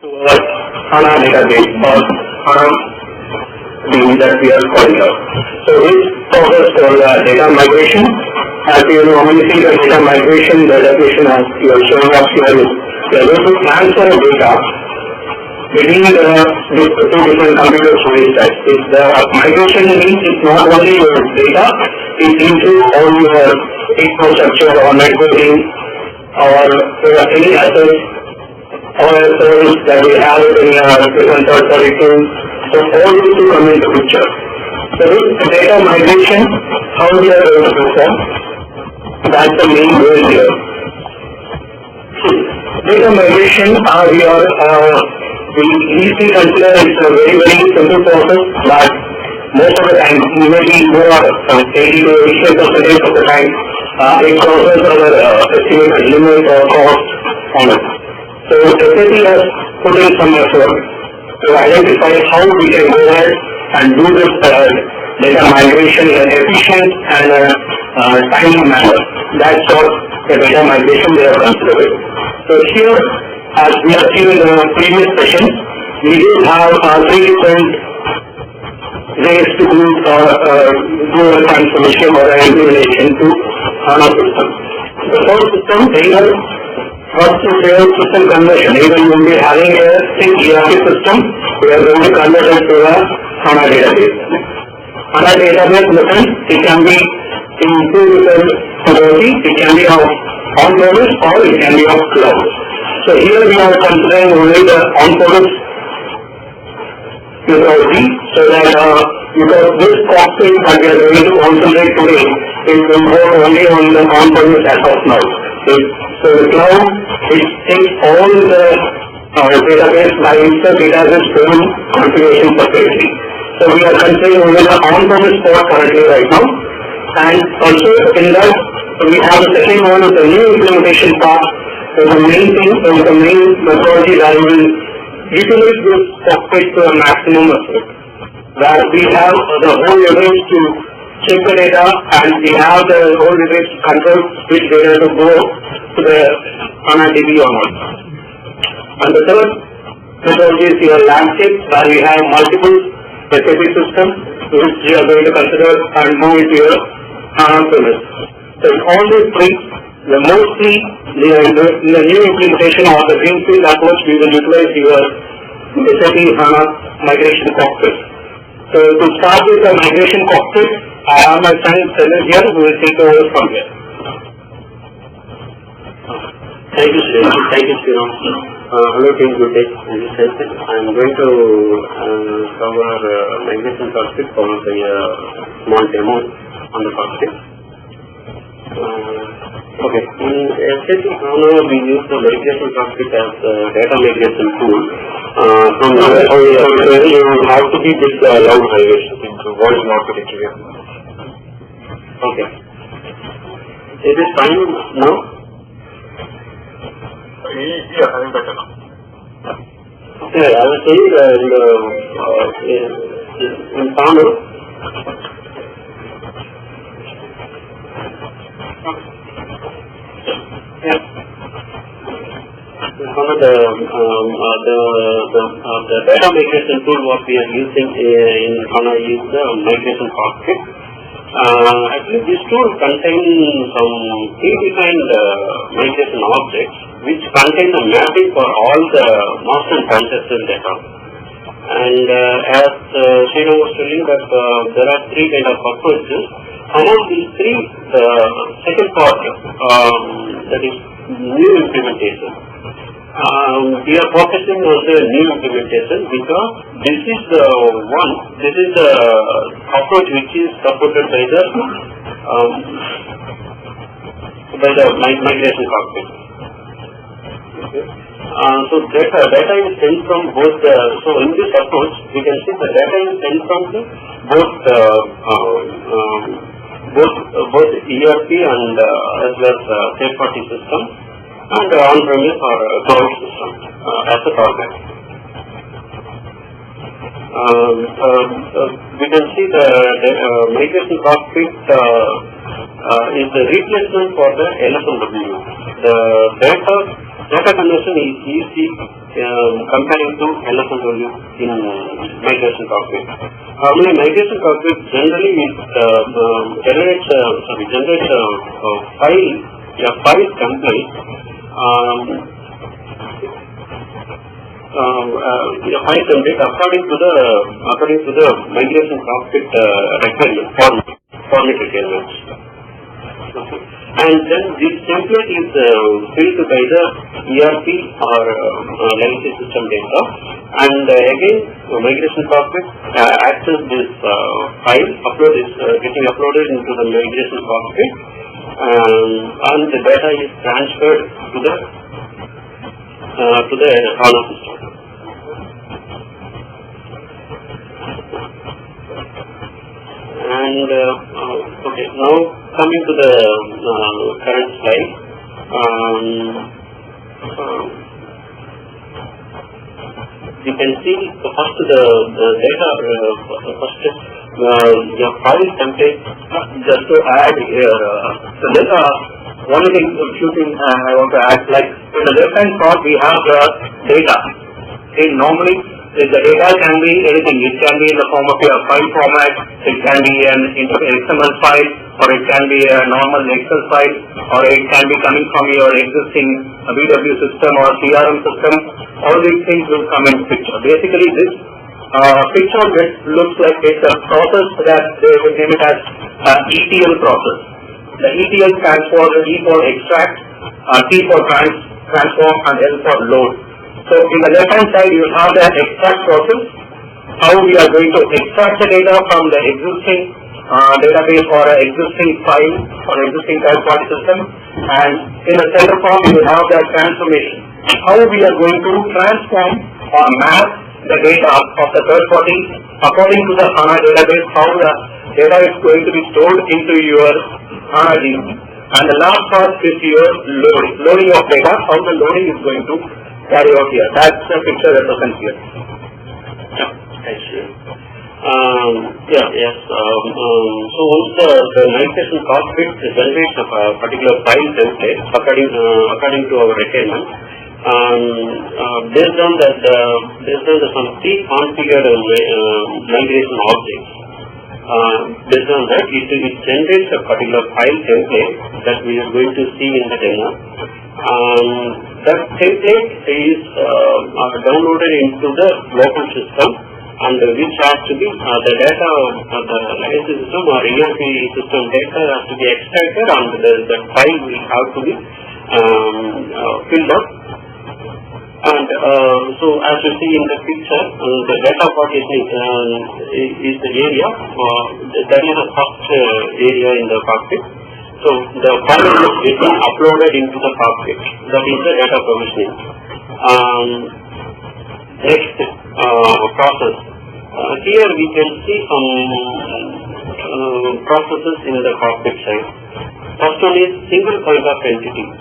to a HANA database or HANA that we are calling out. So this process for data migration, as you normally see the data migration, the definition as you are showing up here is we are going to transfer data between the two different computer storage types. If the migration means it's not only your data, it includes all your infrastructure or networking or any assets or service that we have in different third-party tools. So all these two come into picture. So this data migration, how we are going to perform, that's the main goal here. Data migration, we easily consider it's a very, very simple process, but most of the time, maybe more 80 to 85% of the time, it crosses our estimated limit or cost on it. So SAP has put in some effort to identify how we can go ahead and do this data migration in an efficient and timely manner. That's what the data migration they have considered. So here, as we have seen in the previous session, we do have three different ways to do a transformation or an implementation to HANA system. The first system, either first is real system conversion. Either you will be having a thick ERP system, we are going to convert it to a HANA database. HANA database in the sense, it can be in two different modalities. It can be of on-premise or it can be of cloud. So here we are considering only the on-premise methodology, so that because this cockpit that we are going to concentrate today is will work only on the on-premise as of now. So the cloud, it takes all the database by the database own configuration separately. So we are considering only the on-premise part currently right now, and also in that we have the second one is the new implementation part. So the main thing is the main methodology that we will utilize this cockpit to a maximum effect. Where we have the whole leverage to check the data and we have the whole leverage to control which data to go to the HANA DB or not. And the third methodology is your landscape where we have multiple SAP systems which we are going to consider and move into your HANA premise. So in all these three, mostly in the new implementation or the greenfield approach, we will utilize your SAP HANA migration cockpit. So to start with the migration cockpit, I have my friend Selim here who will take over from here. Thank you, Sri. Thank you, Sriram. Hello team, good day. This is Selim. I am going to cover migration cockpit, followed by a small demo on the cockpit. Okay, in SAP HANA we use the migration cockpit as a data migration tool. You have to be with the loud migration into voice not to clear. Okay. Is it fine now? Yeah, I think better now. Okay, I was saying in HANA. Yeah. One of the data migration tool what we are using in HANA is the migration cockpit. Actually, this tool contains some predefined migration objects which contain a mapping for all the master and transaction data. And as Sriram was telling that there are three kind of approaches. Among these three, the second part, that is new implementation. We are focusing on the new implementation because this is the approach which is supported by the migration cockpit. Okay. So data is sent from both so in this approach we can see the data is sent from both ERP and as well as third-party system and on-premise or cloud system as a target. We can see the migration cockpit is the replacement for the LSMW. The data conversion is easy comparing to LSMW in migration cockpit. Normally, migration cockpit generally generates a file template. File template according to the migration cockpit requirement format requirements. Okay. And then this template is filled by the ERP or legacy system data, and again migration cockpit access this file getting uploaded into the migration cockpit, and the data is transferred to the HANA system. And okay, now coming to the current slide, you can see the data, the file template. Just to add here, so there's one thing, few things I want to add. Like in the left-hand part, we have the data. Okay, normally the data can be anything. It can be in the form of a file format, it can be an XML file, or it can be a normal Excel file, or it can be coming from your existing BW system or CRM system. All these things will come in picture. Basically, this picture looks like it's a process that they will name it as ETL process. The ETL stands for E for extract, T for transform, and L for load. So in the left hand side you have the extract process, how we are going to extract the data from the existing database or existing file or existing third party system, and in the center form you will have the transformation, how we are going to transform or map the data of the third party according to the HANA database, how the data is going to be stored into your HANA DB. And the last part is your loading of data, how the loading is going to carry out here. That's the picture represents here. Thank you. So once the migration cockpit generates a particular file template according to our requirement, based on some pre-configured migration objects, based on that it generates a particular file template that we are going to see in the demo. That template is downloaded into the local system, and which has to be the data of the legacy system or ERP system data has to be extracted, and the file will have to be filled up. And so as you see in the picture, the data partition is the area, that is the first area in the cockpit. So the file is getting uploaded into the cockpit. That is the data provisioning. Next process. Here we can see some processes in the cockpit side. First one is single point of entry.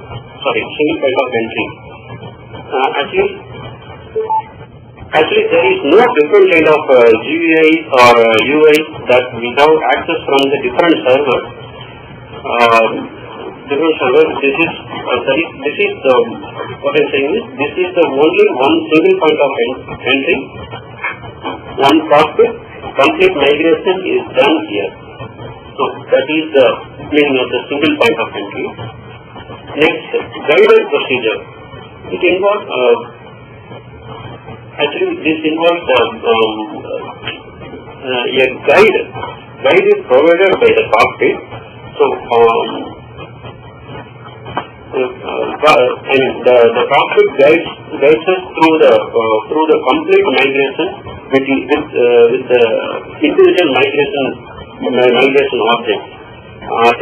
Actually there is no different kind of GUI or UI that we have access from the different servers. This is the what I'm saying is this is the only one single point of entry, one cockpit. Complete migration is done here. So that is the meaning of the single point of entry. Next, guided procedure. It involves this involves a guide. Guide is provided by the cockpit. So the cockpit guides us through the complete migration with the individual migration objects.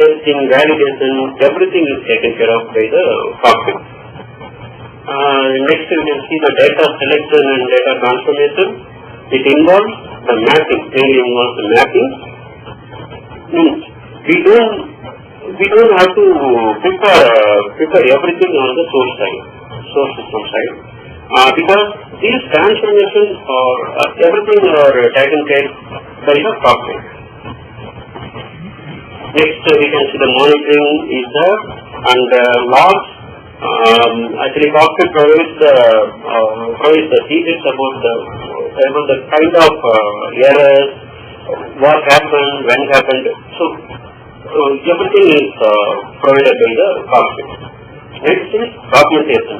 Testing, validation, everything is taken care of by the cockpit. Next you can see the data selection and data transformation. It involves the mapping. Mainly involves the mapping. We don't have to prepare everything on the source system side, because these transformations or everything are taken care by the cockpit. Next we can see the monitoring is there, and logs Actually, COCKPIT provides the details about the kind of errors, what happened, when happened. So everything is provided by the COCKPIT. Next is documentation.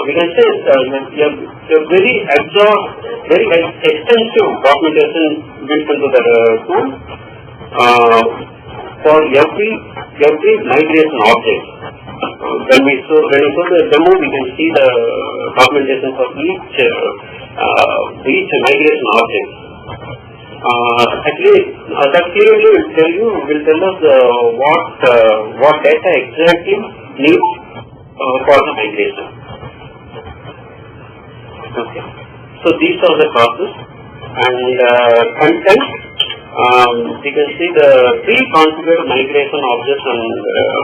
We can say a very extensive documentation built into the tool for every migration object. When we show the demo, we can see the documentation for each migration object. Actually, that clearly will tell us what data exactly needs for the migration. Okay. So these are the process and content. You can see the pre-configured migration objects and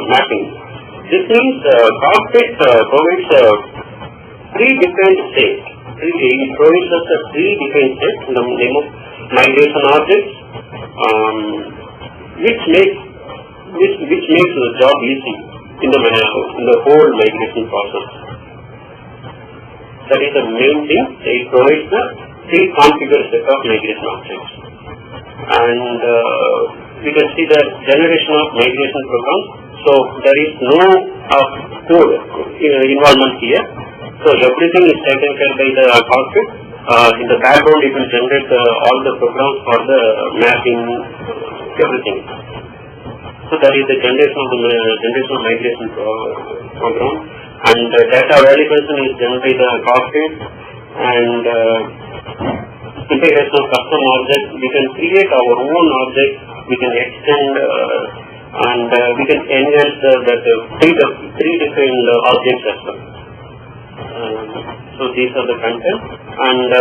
mapping. This means COCKPIT provides three different states. It provides us three different states in the name of migration objects, which makes the job easy in the whole migration process. That is the main thing. It provides the pre-configured set of migration objects, and we can see the generation of migration programs. So there is no code involvement here. So everything is taken care by the COCKPIT. In the background, it will generate all the programs for the mapping, everything. So that is the generation of migration program, and data validation is done by the COCKPIT, and integration of custom objects. We can create our own objects. We can extend and we can enhance three different objects as well. So these are the content, and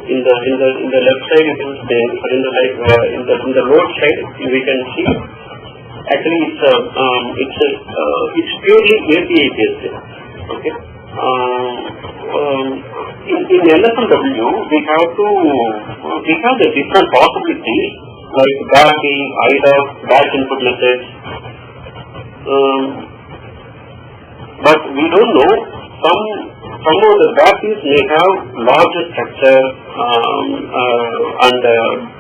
in the left side you can see, in the load side we can see actually it's purely API based. Okay. In LSMW we have the different possibilities like backing, IDOC, batch input methods, but we don't know. Some of the batches may have larger structure, and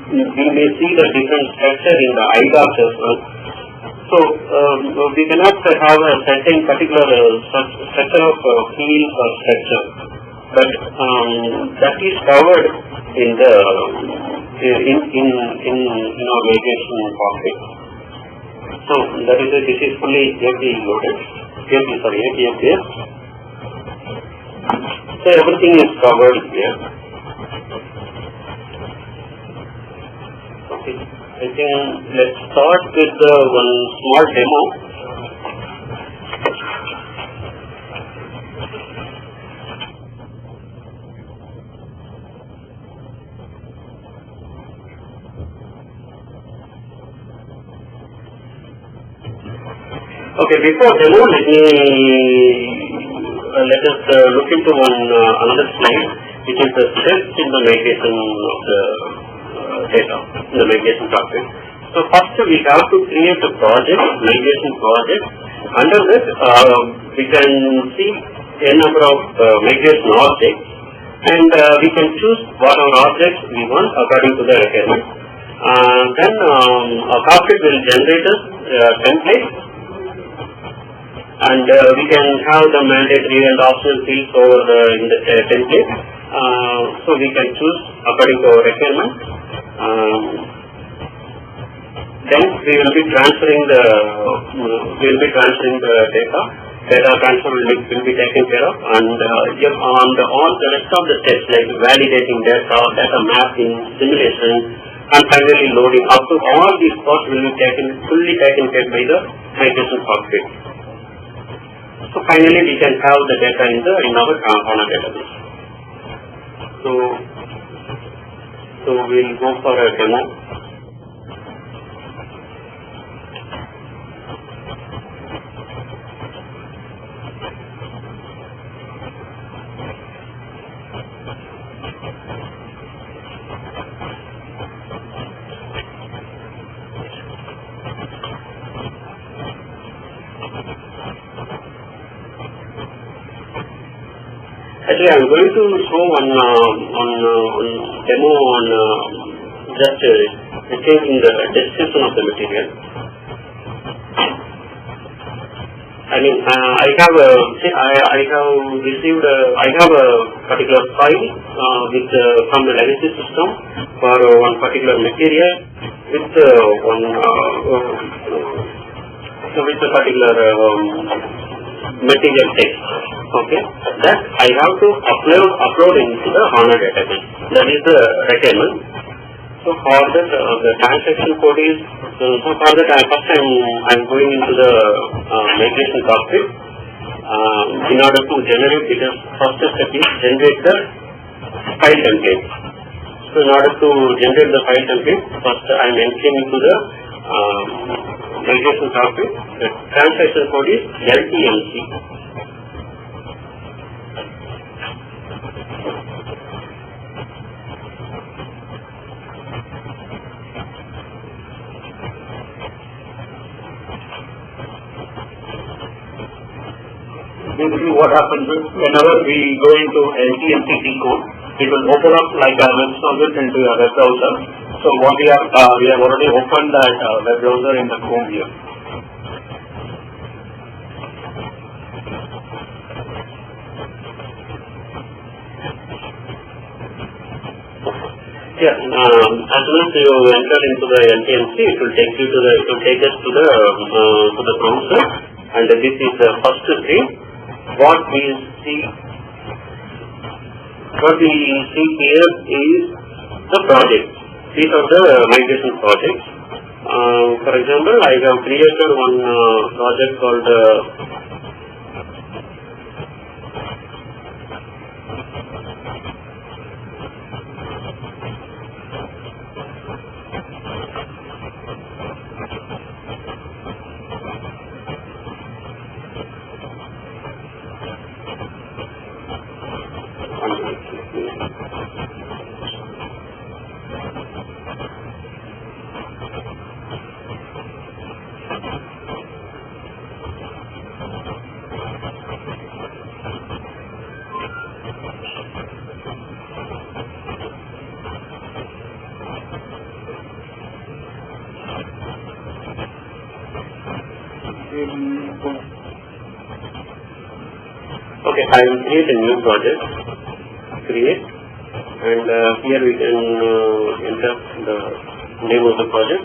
we may see the different structure in the IDOC as well. So we cannot have a certain particular structure of field or structure, but that is covered in the in our migration COCKPIT. So that is this is fully API loaded, API based. So everything is covered here. Okay. I think let's start with one small demo. Okay, before demo, let us look into another slide, which is the steps in the migration of the data, in the migration COCKPIT. So first we have to create a project, migration project. Under that we can see a number of migration objects, and we can choose whatever objects we want according to the requirement. Then COCKPIT will generate a template, and we can have the mandatory and optional fields over in the template. So we can choose according to our requirement. Then we will be transferring the data. Data transfer will be taken care of, and on all the rest of the steps like validating data mapping, simulation, and finally loading. Up to all these parts will be fully taken care by the migration COCKPIT. So finally we can have the data in our HANA database. So we'll go for a demo. Actually, I'm going to show one demo on just changing the description of the material. I mean, I have a particular file with from the legacy system for one particular material with with a particular material text. Okay, that I have to upload into the HANA database. That is the requirement. So for that, the transaction code is, so for that first I'm going into the migration cockpit in order to generate, because first step is generate the file template. So in order to generate the file template, first I'm entering into the migration cockpit. The transaction code is Day10. Basically what happens is whenever we go into LTMCT code, it will open up like a web service into a web browser. So what we have already opened that web browser in the Chrome here. Yeah, as soon as you enter into the LTMC, it will take us to the browser, and this is the first screen. What we see here is the project. These are the migration projects. For example, I have created one project called okay, I will create a new project, and here we can enter the name of the project.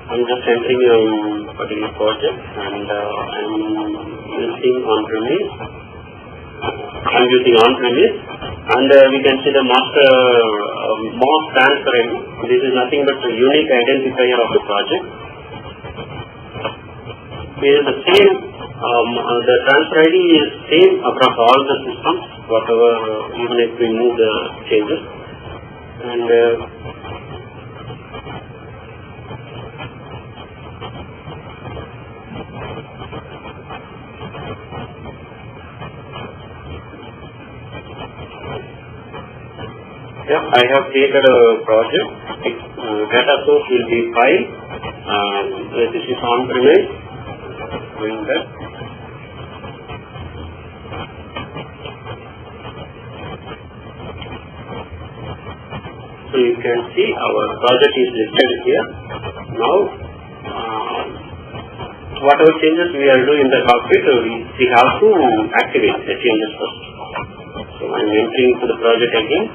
I'm just entering a particular project, and I'm using on-premise. And we can see the master transfer ID. This is nothing but a unique identifier of the project. It is the same. The transfer ID is same across all the systems, whatever, even if we move the changes. And yeah, I have created a project. Data source will be file. This is on-premise. Doing that. So you can see our project is listed here. Now, whatever changes we are doing in the cockpit, we have to activate the changes first. So I'm entering to the project again.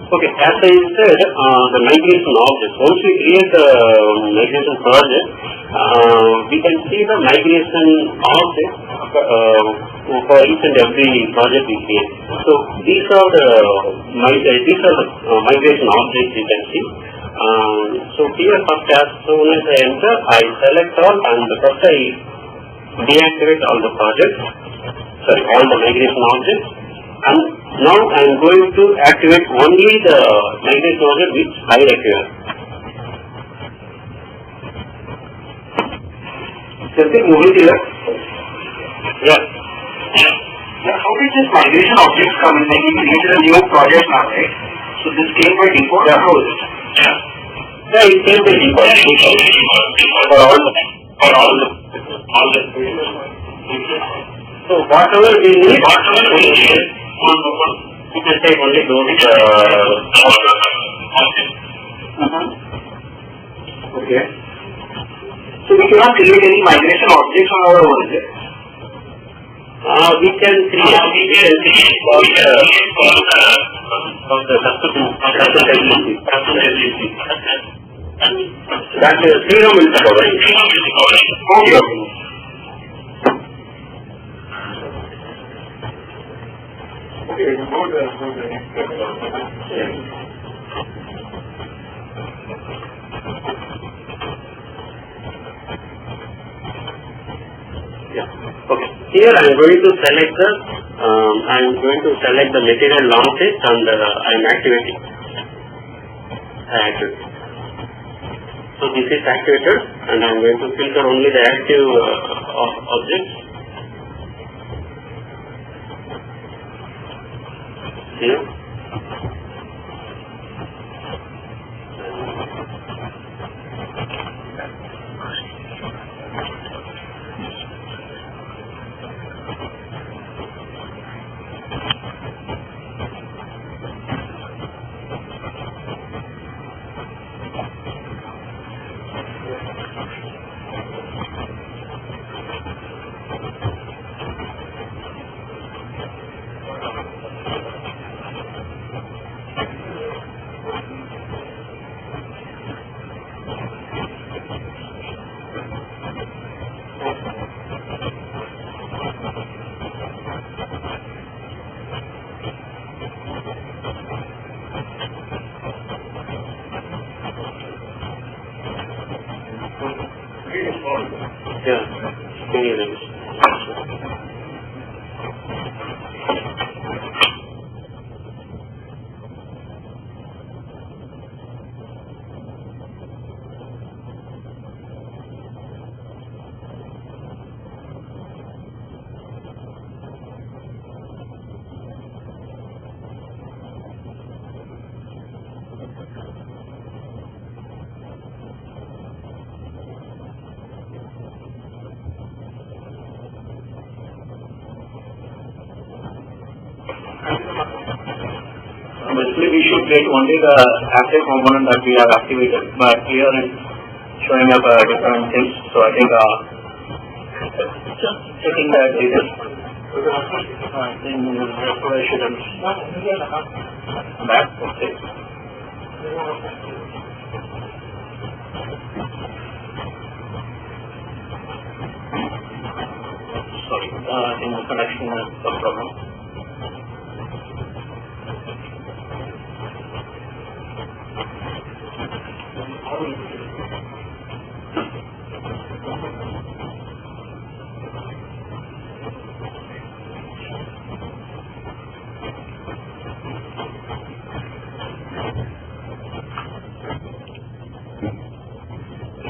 Okay, as I said, the migration objects, once we create the migration project, we can see the migration objects for each and every project we create. So these are the migration objects you can see. So here first, as soon as I enter, I select all, and first I deactivate all the projects, all the migration objects, and now I am going to activate only the migration object which I require. Something over here. Yeah. How did this migration objects come in? Like, you created a new project now, right? So this came by default. Yeah. How is it? Yeah, it came by default. For all the. So whatever we need, you can take only those. Okay. So we cannot create any migration objects on our own, is it? We can create for the customizability. That is freedom will be provided. Okay. Okay. Here I am going to select the material long text, and I am activating. So this is activated, and I am going to filter only the active objects. Here. Basically, we should get only the active component that we have activated, but here it's showing up different things. So I think just checking the data. I think I shouldn't. Back. Okay. Sorry, I think the connection is a problem.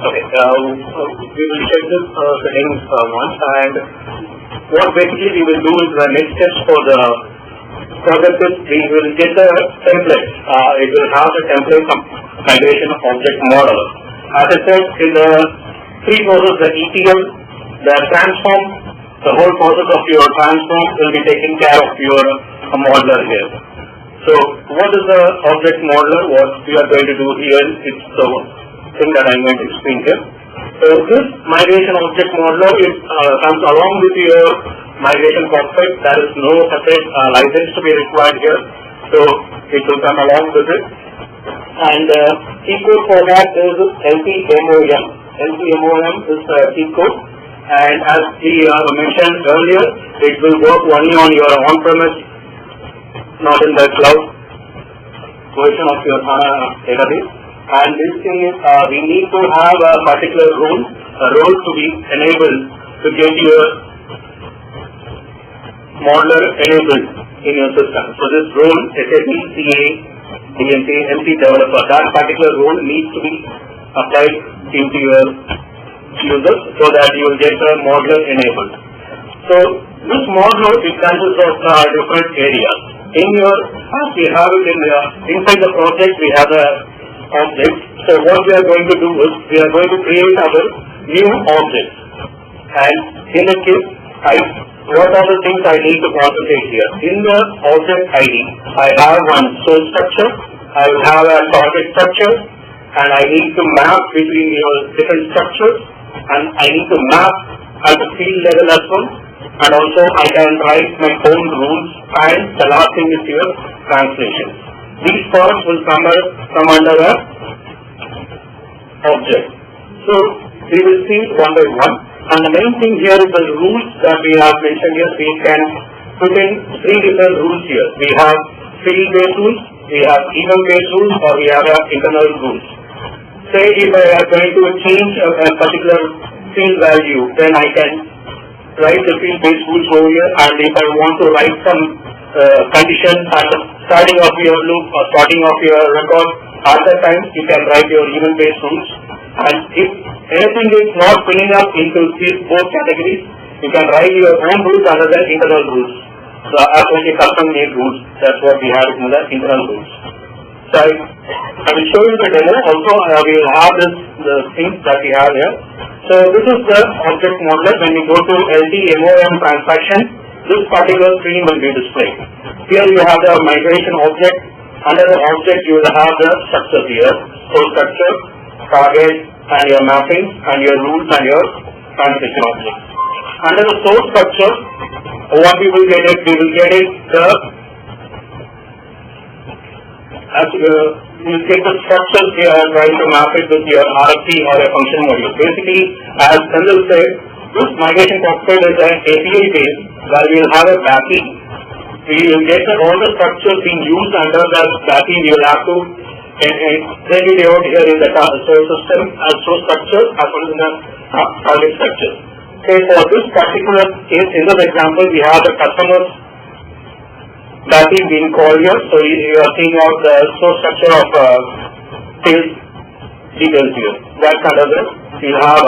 Okay, we will check this settings once, and what basically we will do is the next steps for the project is we will get the template. It will have the template of migration object model. As I said, in the three processes, the ETL, the transform, the whole process of your transform will be taken care of your modeler here. So what is the object modeler? What we are going to do here, it's the thing that I'm going to explain here. So this migration object modeler comes along with your migration cockpit. There is no separate license to be required here. So it will come along with it. And key code for that is LPMOM. LPMOM is the key code. And as we mentioned earlier, it will work only on your on-premise, not in the cloud version of your HANA database. And this thing is, we need to have a particular role to be enabled to get your modeler enabled in your system. So this role, SAP, CA, DMT, MC developer, that particular role needs to be applied into your users so that you will get the modeler enabled. So this modeler, it consists of different areas. In your, as we have it inside the project, we have a object. So what we are going to do is, we are going to create our new object. And in this case, what are the things I need to concentrate here? In the object ID, I have one source structure, I will have a target structure, and I need to map between your different structures, and I need to map at the field level as well, and also I can write my own rules, and the last thing is your translation. These parts will come under the object. So we will see one by one. And the main thing here is the rules that we have mentioned here. We can put in three different rules here. We have field-based rules, we have event-based rules, or we have internal rules. Say if I am going to change a particular field value, then I can write the field-based rules over here. And if I want to write some condition at the starting of your loop or starting of your record, at that time you can write your event-based rules. And if anything is not filling up into these both categories, you can write your own rules other than internal rules. So as well as custom-made rules, that's what we have in the internal rules. So I will show you the demo. Also, we will have the things that we have here. So this is the object modeler. When we go to LTMOM transaction, this particular screen will be displayed. Here you have the migration object. Under the object, you will have the structure here. So structure, target, and your mapping, and your rules, and your transaction object. Under the source structure, what we will get it, you will get the structures here and trying to map it with your RFC or a function module. Basically, as Sandil said, this migration cockpit is an API base where we will have a backend. We will get all the structures being used under the backend. We will have to send it out here in the source system as source structure as well as in the target structure. Okay, for this particular case, in this example, we have the customer's backend being called here. So you are seeing out the source structure of sales details here. That's under this. You have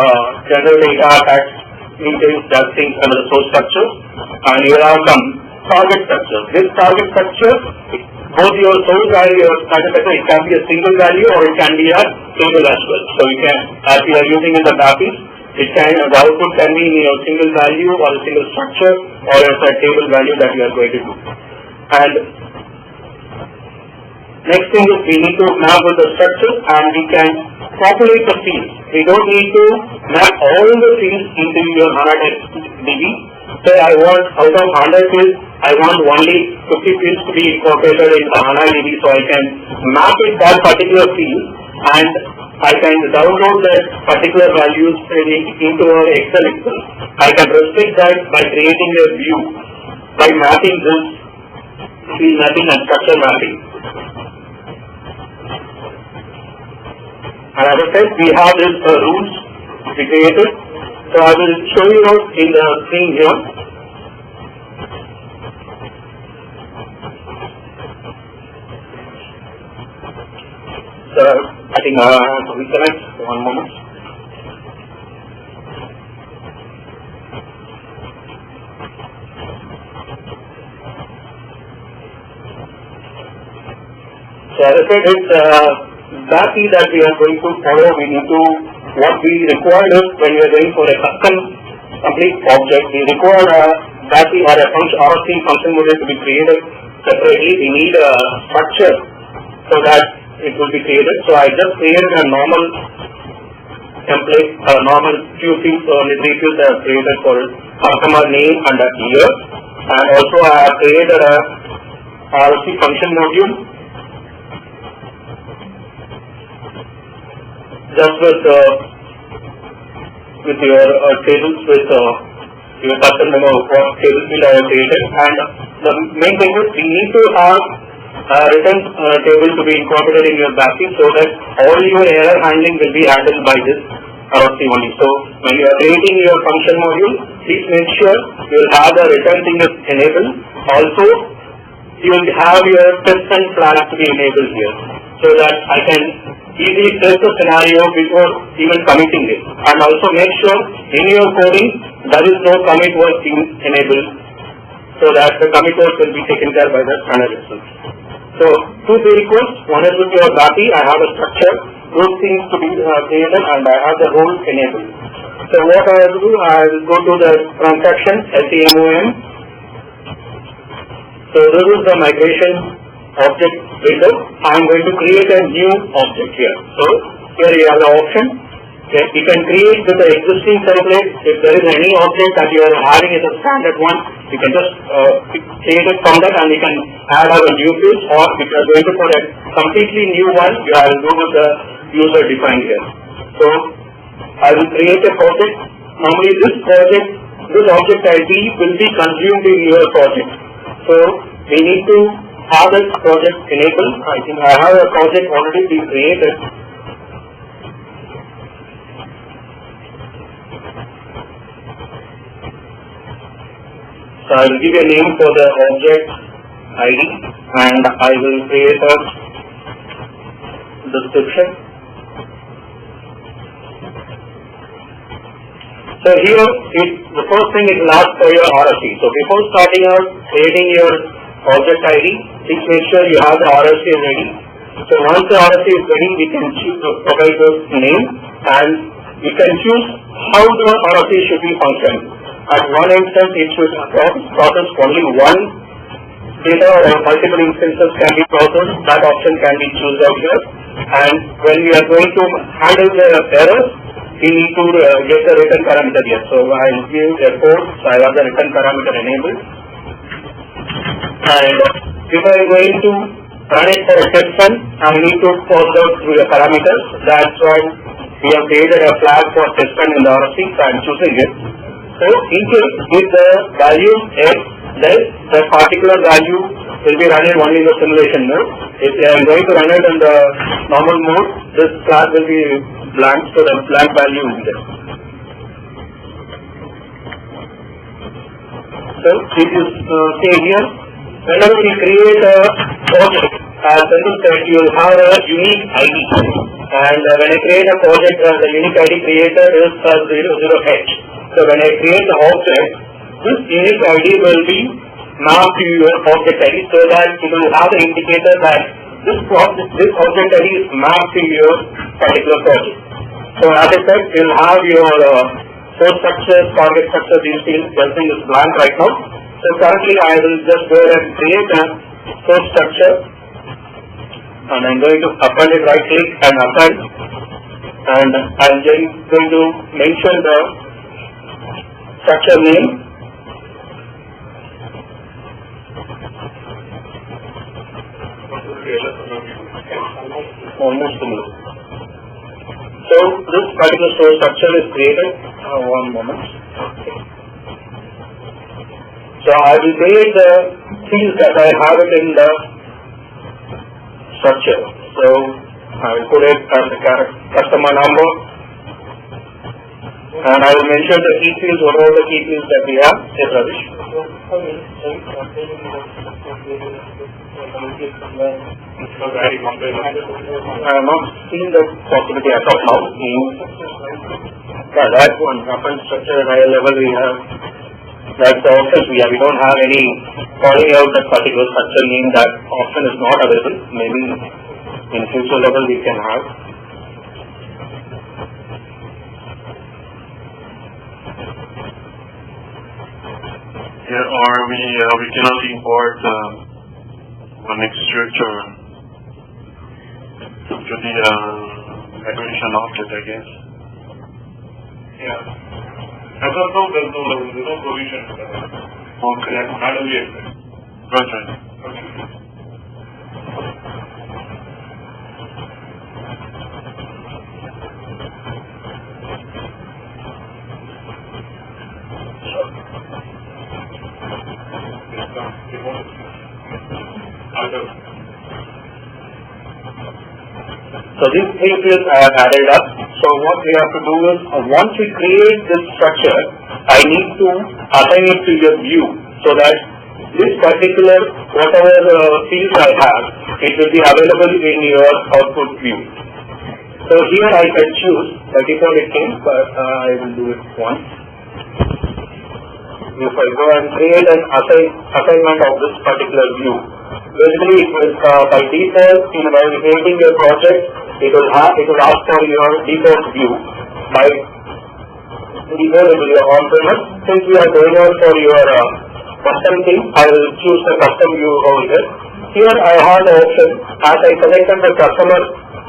general data, tax details, that things under the source structure, and you have some target structure. This target structure, both your source value, your target structure, it can be a single value or it can be a table as well. So you can, as we are using in the backend, the output can be in a single value or a single structure or as a table value that you are going to do. And next thing is we need to map with the structure and we can populate the fields. We don't need to map all the fields into your HANA DB. Say I want out of 100 fields, I want only 50 fields to be incorporated in the HANA DB, so I can map it that particular field and I can download that particular values into our Excel. I can restrict that by creating a view by mapping this field mapping and structure mapping. And as I said, we have these rules we created. So I will show you out in the screen here. So I think we connect. One moment. So as I said, it's BAPI that we are going to follow. We need to, what we require is when we are going for a custom complete object, we require a BAPI or a RFC function module to be created separately. We need a structure so that it will be created. So I just created a normal template, a normal few fields or three fields I have created for customer name and a year. And also I have created a RFC function module just with your tables with your custom memo table field I have created. And the main thing is we need to have a return table to be incorporated in your BAPI so that all your error handling will be handled by this RFC only. So when you are creating your function module, please make sure you will have the return thing is enabled. Also, you will have your test and flag to be enabled here so that I can easily test the scenario before even committing it. And also make sure in your coding there is no commit was enabled so that the commit was will be taken care by the standard itself. So two prerequisites, one is with your BAPI, I have a structure, those things to be created and I have the role enabled. So what I will do, I will go to the transaction, SEMOM. So this is the migration object window. I am going to create a new object here. So here you have the option. Okay, you can create with the existing template. If there is any object that you are having as a standard one, you can just create it from that and you can add a new field, or if you are going to put a completely new one, you will go with the user defined here. So I will create a project. Normally this object ID will be consumed in your project. So we need to have that project enabled. I think I have a project already been created. So I will give a name for the object ID and I will create a description. So here, the first thing is ask for your RFC. So before starting out creating your object ID, please make sure you have the RFC ready. So once the RFC is ready, we can provide the name and we can choose how the RFC should be functioning. At one instance, it should process only one data or multiple instances can be processed. That option can be chosen out here. And when we are going to handle the errors, we need to get the return parameter here. So I will give a code. So I have the return parameter enabled. And if I am going to run it for a test run, I need to pass out through the parameters. That's why we have created a flag for test run in the RFC. So I am choosing it. So in case with the value X, then the particular value will be running only in the simulation mode. If I am going to run it in the normal mode, this flag will be blank, so the blank value is there. So if you see here, whenever we create a project, as Sandhu said, you will have a unique ID. And when I create a project, the unique ID creator is 00H. So when I create the object, this unique ID will be mapped to your object ID so that it will have the indicator that this object ID is mapped to your particular project. So as I said, you will have your source structure, target structure, these things, everything is blank right now. So currently I will just go ahead and create a source structure and I am going to append it, right click and append, and I am going to mention the structure name. Almost similar. So this particular source structure is created. One moment. So I will create the fields that I have it in the structure. So I will put it as a customer number. And I will mention the key fields, what are the key fields that we have. Yes, Ravish. I have not seen the possibility as of now. Yeah, that one, append structure at higher level we have. That's the options we have. We don't have any calling out that particular structure name. That option is not available. Maybe in future level we can have. Yeah, or we can only import one structure to the migration object, I guess. Yeah. As of now, there's no provision for that. Okay. That's manually accessed. Right. Okay. So these three fields I have added up. So what we have to do is, once we create this structure, I need to assign it to your view so that this particular, whatever fields I have, it will be available in your output view. So here I can choose, by default it came, but I will do it once. If I go and create an assignment of this particular view, basically it will, by default, by creating your project, it will ask for your default view. By default it will be on-premise. Since we are going out for your custom thing, I will choose the custom view over here. Here I have the option, as I selected the customer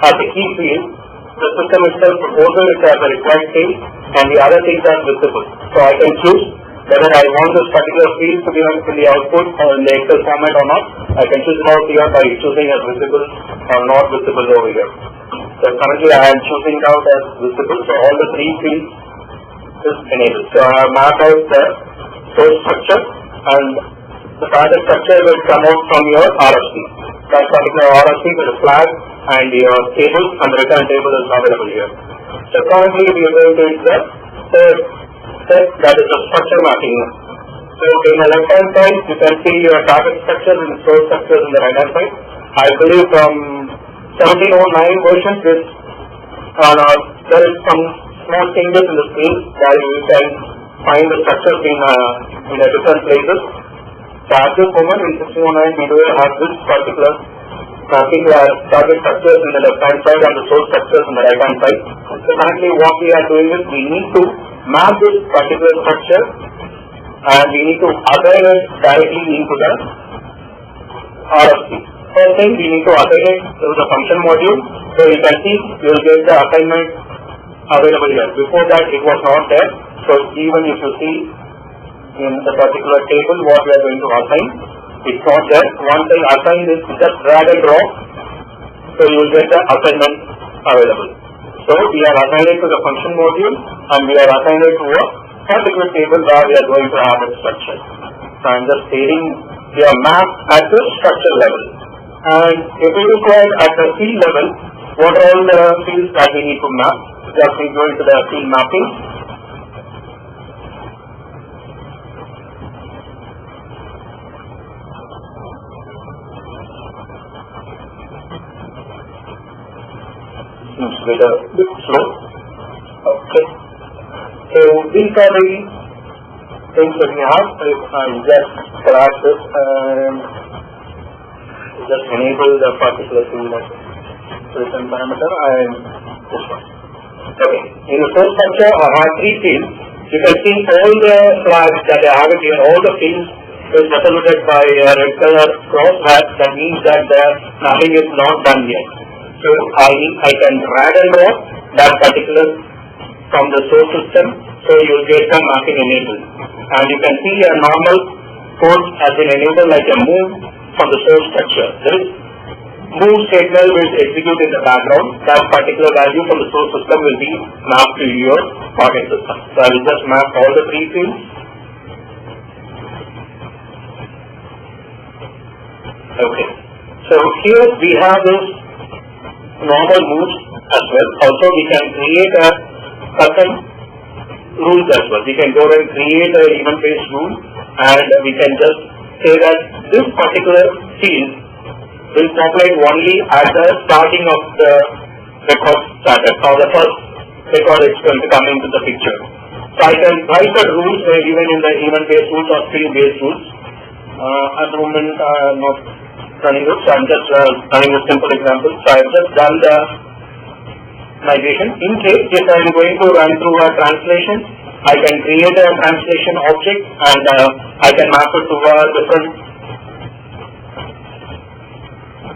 as a key field, the system itself proposes it as a required field and the other things are visible. So I can choose whether I want this particular field to be in the output or in the Excel format or not. I can choose it out here by choosing as visible or not visible over here. So currently I am choosing it out as visible, so all the three fields is enabled. So I have mapped out the source structure and the target structure will come out from your RFC. That particular RFC with a flag and your table and the return table is available here. So currently we are going to use the third step, that is the structure mapping. So in the left hand side you can see your target structure and source structures in the right hand side. I believe from 1709 version there is some small changes in the screen while you can find the structures in different places. So at this moment in 1609 we do have this particular mapping where target structures in the left hand side and the source structures in the right hand side. So currently what we are doing is we need to map this particular structure and we need to assign it directly into the RFC. First thing, we need to assign it to the function module. So you can see you will get the assignment available here. Before that it was not there. So even if you see in the particular table what we are going to assign, it's not there. Once I assign this, just drag and drop. So you will get the assignment available. So we are assigned it to the function module and we are assigned it to a particular table where we are going to have its structure. So I am just stating we are mapped at the structure level. And if it is required at the field level, what are all the fields that we need to map? Just we go into the field mapping. Seems to be a bit slow. Okay. So these are the things that we have. If I just select this and just enable the particular field of certain parameter and this one. Okay. In the source structure I have three fields. You can see all the flags that I have here, all the fields is represented by a red color cross hat. That means that the mapping is not done yet. So I can drag and drop that particular from the source system, so you will get the mapping enabled. And you can see a normal code has been enabled like a move from the source structure. This move signal will execute in the background. That particular value from the source system will be mapped to your target system. So I will just map all the three fields. Okay. So here we have this normal moves as well. Also we can create a custom rules as well. We can go and create an event-based rule and we can just say that this particular field will populate only at the starting of the record started or the first record is going to come into the picture. So I can write the rules even in the event-based rules or field-based rules. At the moment I am not running it. So I'm just running a simple example. So I've just done the migration. In case if I'm going to run through a translation, I can create a translation object and I can map it to different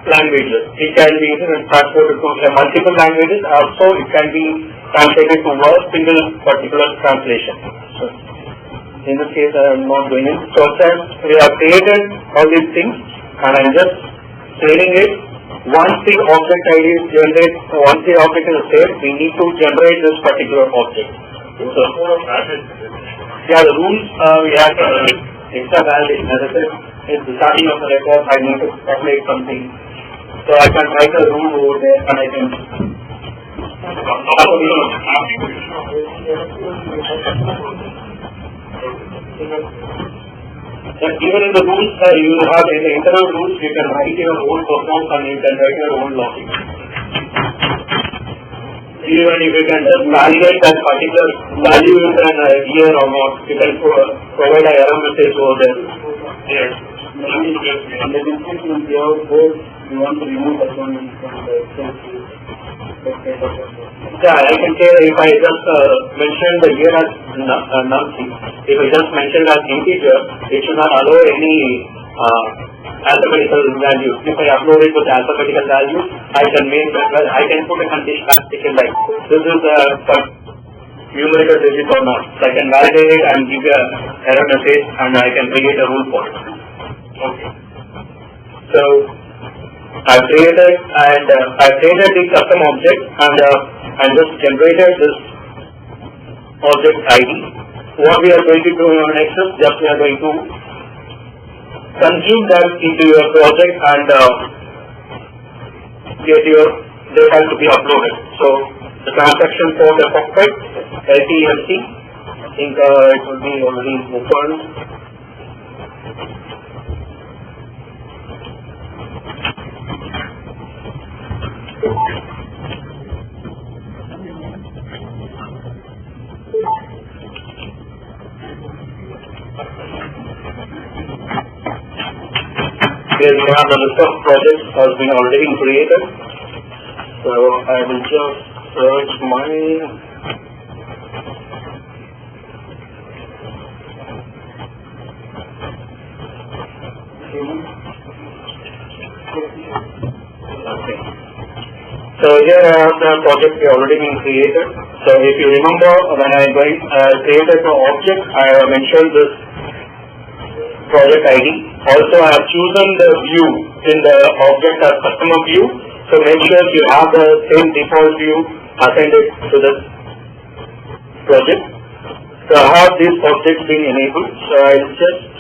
languages. It can be translated to multiple languages. Also, it can be translated to a single particular translation. So, in this case, I am not doing it. So, since we have created all these things, and I am just saving it. Once the object ID is generated, once the object is saved, we need to generate this particular object. So, yeah, the rules we have extra validation. As I said, it's the starting of the record. I need to calculate something. So I can write a rule over there, and I can. Even in the rules, you have in the internal rules, you can write your own performance and you can write your own logic. Even if you can just validate that particular value you can here or not, you can provide an error message over there. Yes. And the distinction here, both you want to remove that one from the yeah, I can say if I just mention the year as null, if I just mention as integer, it should not allow any alphabetical value. If I upload it with alphabetical value, I can make I can put a condition like this is for numerical digit or not. So I can validate it and give a error message and I can create a rule for it. Okay. So I created the custom object and just generated this object ID. What we are going to do next is just we are going to consume that into your project and get your data to be uploaded. So the transaction for the COCKPIT LTFC, I think it will be already open. Here we have the list of projects has been already created. So I will just search my okay. So here I have the project already been created. So if you remember when I created the object, I have mentioned this project ID. Also, I have chosen the view in the object as customer view. So make sure you have the same default view assigned to this project. So I have these objects being enabled. So I will just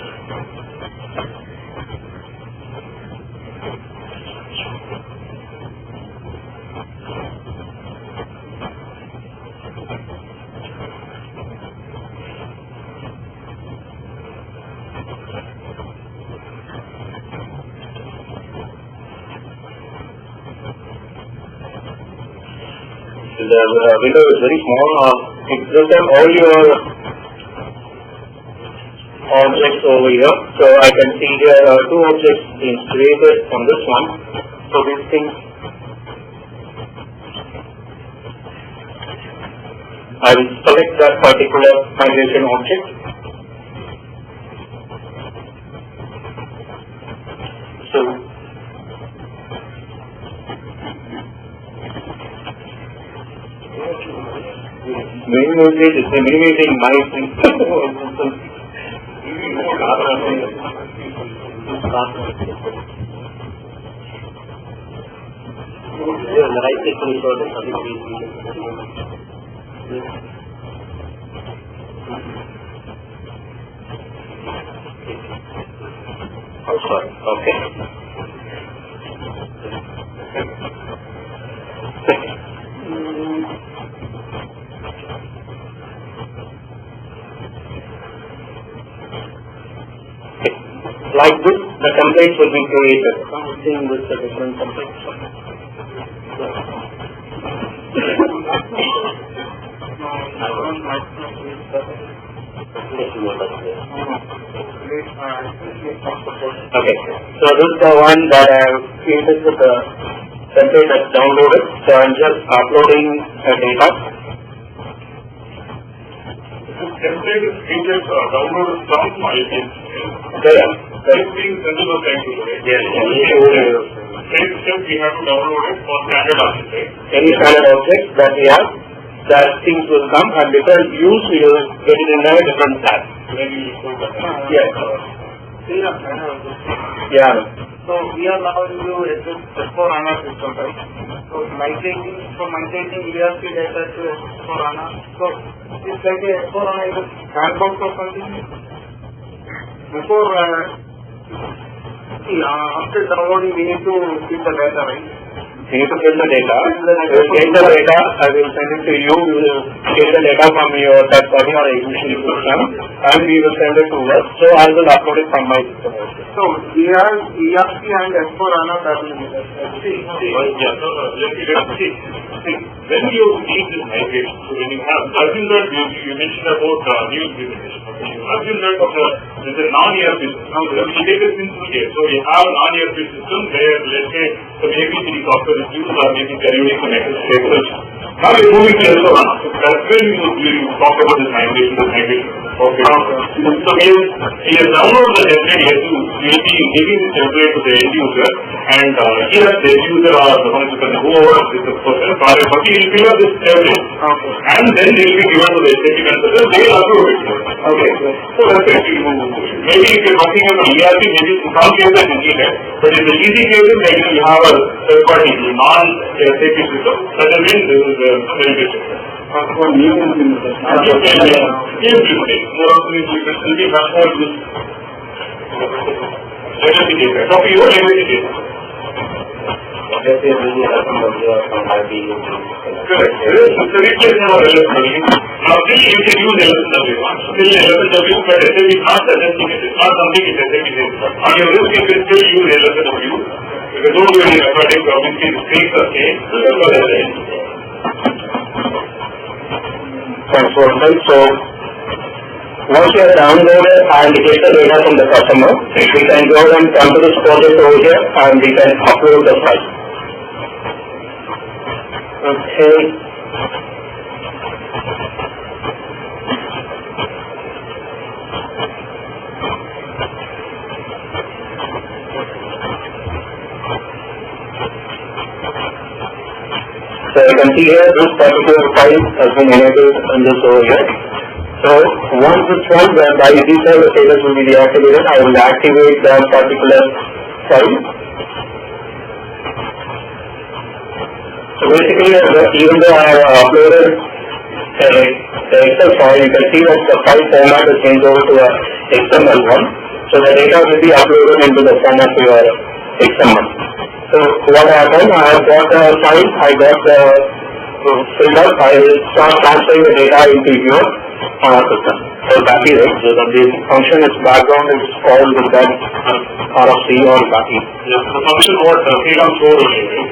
the window is very small. It does have all your objects over here. So I can see there are two objects being created on this one. So these things I will select that particular migration object. So minimizing my thing. Oh, sorry. Okay. Like this, the templates will be created. I'm seeing this a different template. Okay, so this is the one that I have created with the template that's downloaded. So I'm just uploading data. Template is created downloaded from my page. Yeah. It's being sent to the client. Yes. Same step we have to download it for standard object, right? Any standard object that we have, that things will come, and different views we will get it in a different tab. Yes. Yeah. So we are now into S4 HANA system, right? So migrating ERP data to S4 HANA. So it's like a S4 HANA is a sandbox or something. Before after downloading, we need to keep the data, right? You need to get the data. You will get the data. I will send it to you. You will get the data from your third party or existing system, and we will send it to us. So I will upload it from my system. So we have ERP and S4 HANA parallel. When you need this migration, so when you have, assume that you mentioned about new implementation. Assume that there's a non-ERP system. Now, we take a simple case. So you have a non-ERP system where, let's say, some ABCD software is used or maybe periodic and Excel. Now you're moving to S4 HANA. So that's when you talk about this migration. Okay. So you download the template, you will be giving the template to the end user, and here the end user or the whoever is the person, but he will fill up this template, and then they will be given to the SAP consultant, they will upload it. Okay. So that's it. Maybe if you're talking about ERP, maybe in some cases it's needed, but in the easy cases, like you have a third party, non-SAP system, that will mean this is a very good system. For new implementation. More of the implementation will be much more useful. Legacy data. So for your legacy data. Let's say we have some of your Correct. So replacement of LSW. Now still you can use LSW. Still LSW, but SAP is not suggesting it. It's not something which SAP says. On your risk, you can still use LSW. If you don't do any recording, obviously the screens are changed. Thanks for that. So once you have downloaded and get the data from the customer, we can go and come to this project over here and we can upload the file. Okay. So you can see here this particular file has been enabled in this over here. So once it's run, then by default the status will be deactivated. I will activate that particular file. So basically, even though I have uploaded the Excel file, you can see that the file format is changed over to a XML one. So the data will be uploaded into the format of your XML. So what happened, I have got the file, I got the filled up, I will start transferring the data into your system. So that is it. So the basic function is background is called with that RFC or BACI. Yes, the function what freedom store only, right?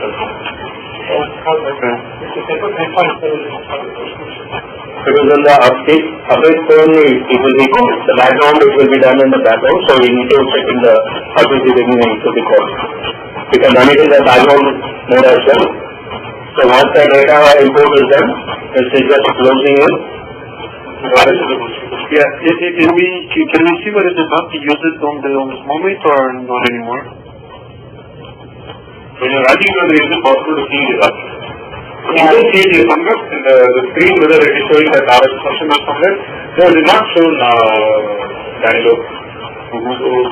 Because in the update only it will be the background, it will be done in the background, so we need to check in the update beginning to the code. We can run it in the background mode as well. So once the data import is done, this is just closing it. Yeah, can we see what it is not to use it on this moment or not anymore? When you're writing it is it possible to see the result. You can see the function in the screen whether it is showing that RS function or somewhere. No, it is not shown dialog. So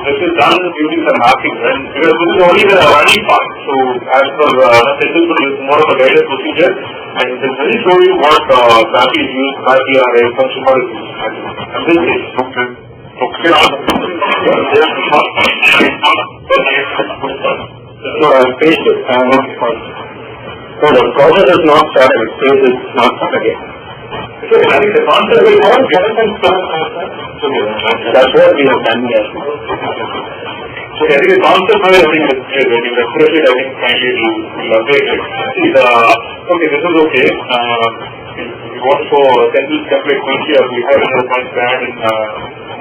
this is done using the mapping, right? Because this is only the running part. So as per this is more of a guided procedure, and it will really show you what BACI is used, BACI or a function call is used. And this is okay. So I finished it. So the process is not started. It says it's not started yet. So I think the concept is all that's what we have done here. So I think the concept I think is clear. When you refresh it, I think finally it will update it. See okay, this is okay. want for central template query or we have another point plan in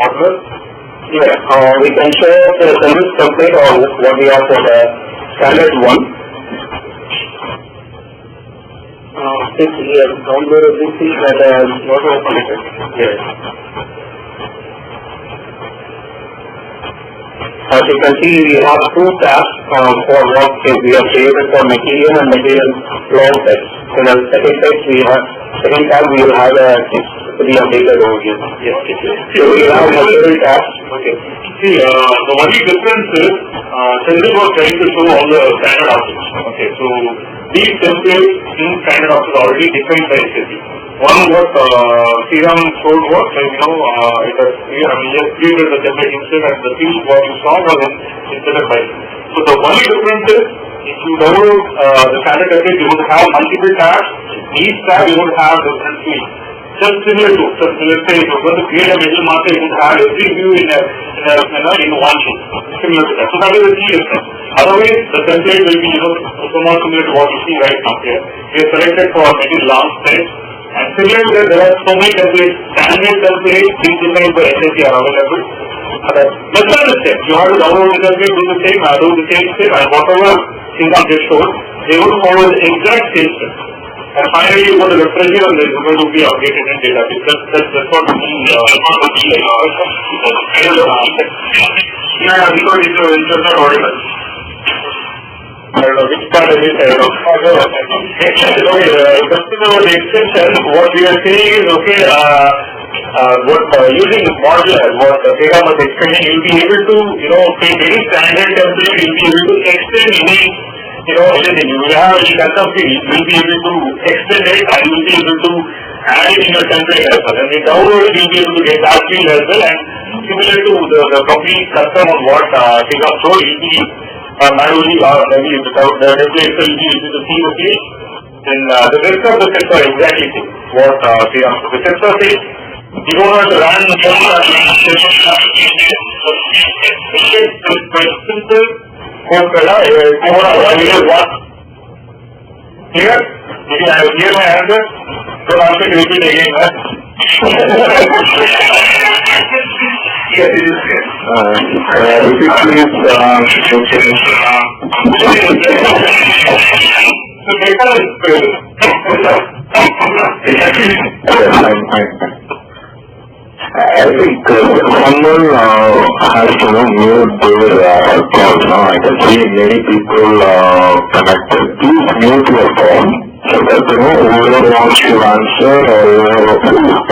modular? Yeah, we can show the service template or what we have for the standard one. This here, download this thing that not open it. Yes. As you can see, we have two tabs for what we have created for material and material flow text. In the second text, second tab we will have a text to be updated over here. Yes. So we have multiple tabs. Okay. See, the only difference is, Chandra was trying to show all the standard objects. Okay, so these templates in standard objects are already defined by SAP. One what Sriram showed was, it was clear, just created the template instead and the field what you saw was instead by. So the only difference is, if you download the standard template, you would have multiple tabs. Each tab you would have different fields. Just similar to, let's say if you're going to create a middle marker, you would have every view in one sheet. Similar to that. So that is the key difference. Otherwise, the template will be, somewhat similar to what you see right now here. We have selected for maybe long text. And similar to that, there are so many templates, standard templates, predefined by SAP are available. Let's not the step. You have to download the template, do the same step, and whatever things are just showed, they will follow the exact same step. And finally, you go to the refresh and then it's going to be updated in database. That's what we mean. Yeah, because it's not audible. I don't know which part of it I don't know. The extension, what we are saying is, using modular, what Sega was explaining, you'll be able to, take any standard template, you'll be able to extend any, anything. You will have any custom field, you will be able to extend it and you will be able to add it in your template as well. And when download it, you will be able to get that field as well. And similar to the complete custom on what Sega showed, it will be manually or maybe without the template, so you will be able to see the page. And the rest of the steps are exactly what Sega showed. The steps are same. You don't have to run the simple. Here, if you have here my answer, don't ask me to repeat again. Yes, it is here. I think someone has to mute their account. I can see many people connected. Please mute your phone so that whoever wants to answer or whoever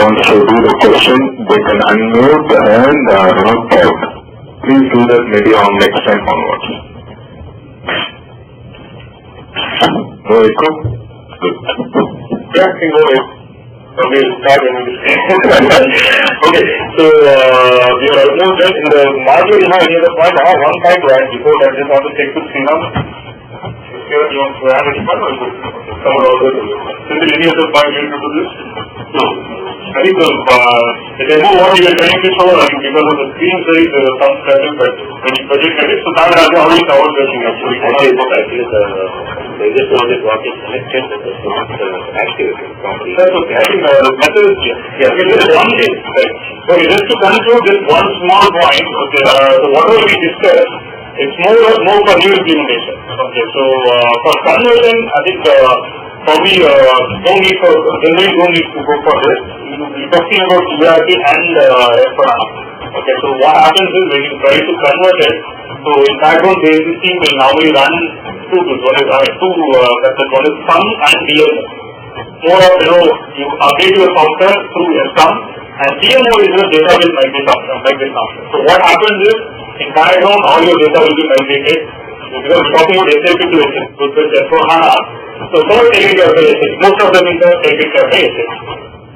wants to do the question, they can unmute and talk. Please do that maybe on next time onwards. No echo? Good. Yeah, can go ahead. Okay, start okay, so we are almost done. In the module, you have any other point? I have one point to add before that. Just want to check with Sriram. Here, you want to add any point or someone also do it? Is there any other point you want to do this? No. I think the demo what you are trying to show, because of the screen size, there was some setting, but when you project it, so that has already covered the thing actually. They just wanted what is connected that is not activated properly. That's okay. I think the method is clear. Yeah, okay, just one thing. Okay, just to conclude this one small point, okay, so whatever we discussed, it's more for new implementation. Okay, so for conversion, I think probably generally don't need to go for this. We're talking about ERP and S4 HANA. Okay, so what happens is when you try to convert it, so in background the system will normally run two methods. One is SUM and DMO. More of you update your software through SUM, and DMO is the database migration option. So what happens is in background all your data will be migrated because we're talking about SAP to SAP, which is S4 HANA. So some are taking care of SAP. Most of them are taking care of SAP.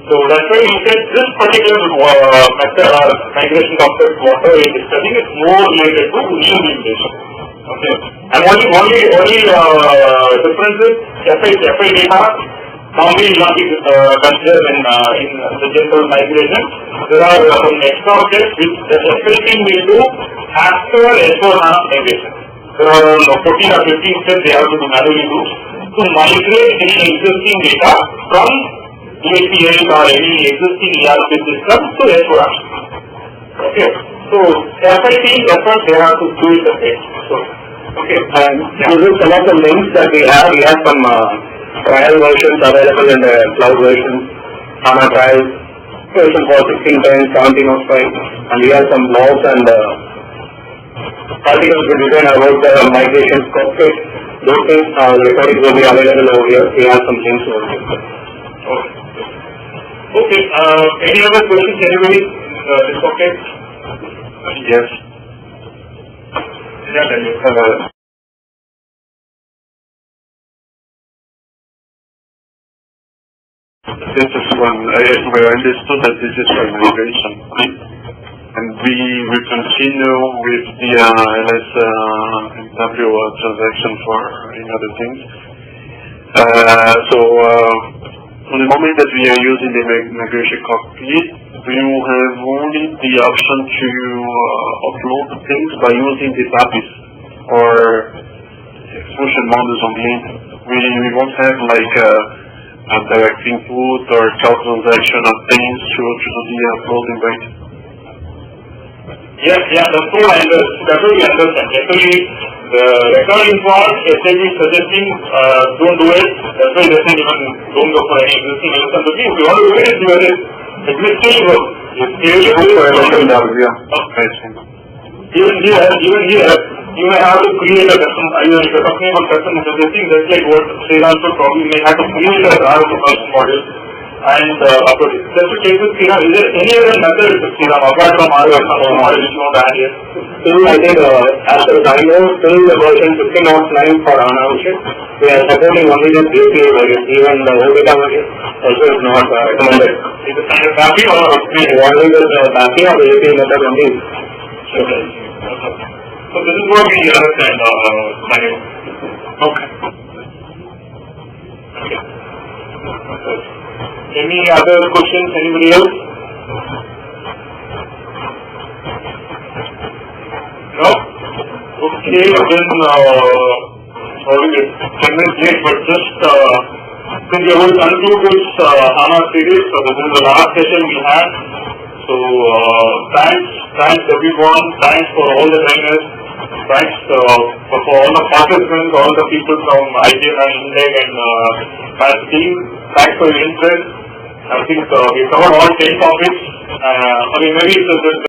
So that's why you said this particular method or migration concept, whatever we are discussing, is more related to new implementation. Okay. And only difference is FI data normally will not be considered in the general migration. There are some extra steps which the FI team will do after S4 HANA migration. There are 14 or 15 steps they have to manually do to migrate any existing data from APIs or any existing ERP system to S4 HANA. Okay. So FIT effort they have to do it the same. So okay. And these are some of the links that we have. We have some trial versions available in the cloud version. HANA trials, version for 16 times, 1705, and we have some blogs and articles written about the migration cockpit. Those things, the recordings will be available over here. We have some links over here. Okay. Any other questions? Anybody? Okay. Yes. Yeah, tell you. This is one. I understood that this is for migration, and we continue with the LSW transaction for any other things. So from the moment that we are using the migration cockpit, we will have only the option to upload things by using the APIs or function models on the end. We won't have like a direct input or cloud transaction of things to do the uploading, right? Yeah, that's what I understand. Actually, the recording part, SAP is suggesting don't do it. That's why they say even don't go for any existing LSM. If you want to do it, do it. It will still work. Even here, you may have to create a custom. If you're talking about custom suggesting, that's like what freelancer probably may have to create a custom model and upload it. Just to take with Sriram, is there any other method with Sriram apart from our custom model which you want to add here? Still, I think, as far as I know, still the version 15.9 for HANA version, we are supporting only the API version, even the OData version also is not recommended. Is it standard BAPI or only the BAPI or the API method only. Okay. So this is what we understand, Daniel. Okay. Any other questions? Anybody else? No? Okay, then sorry, it's 10 minutes late, but just since we will conclude this HANA series, so this is the last session we had. So thanks everyone, thanks for all the trainers, thanks for all the participants, all the people from IGN and Indeg and my team. Thanks for your interest. I think we covered all 10 topics. Maybe it's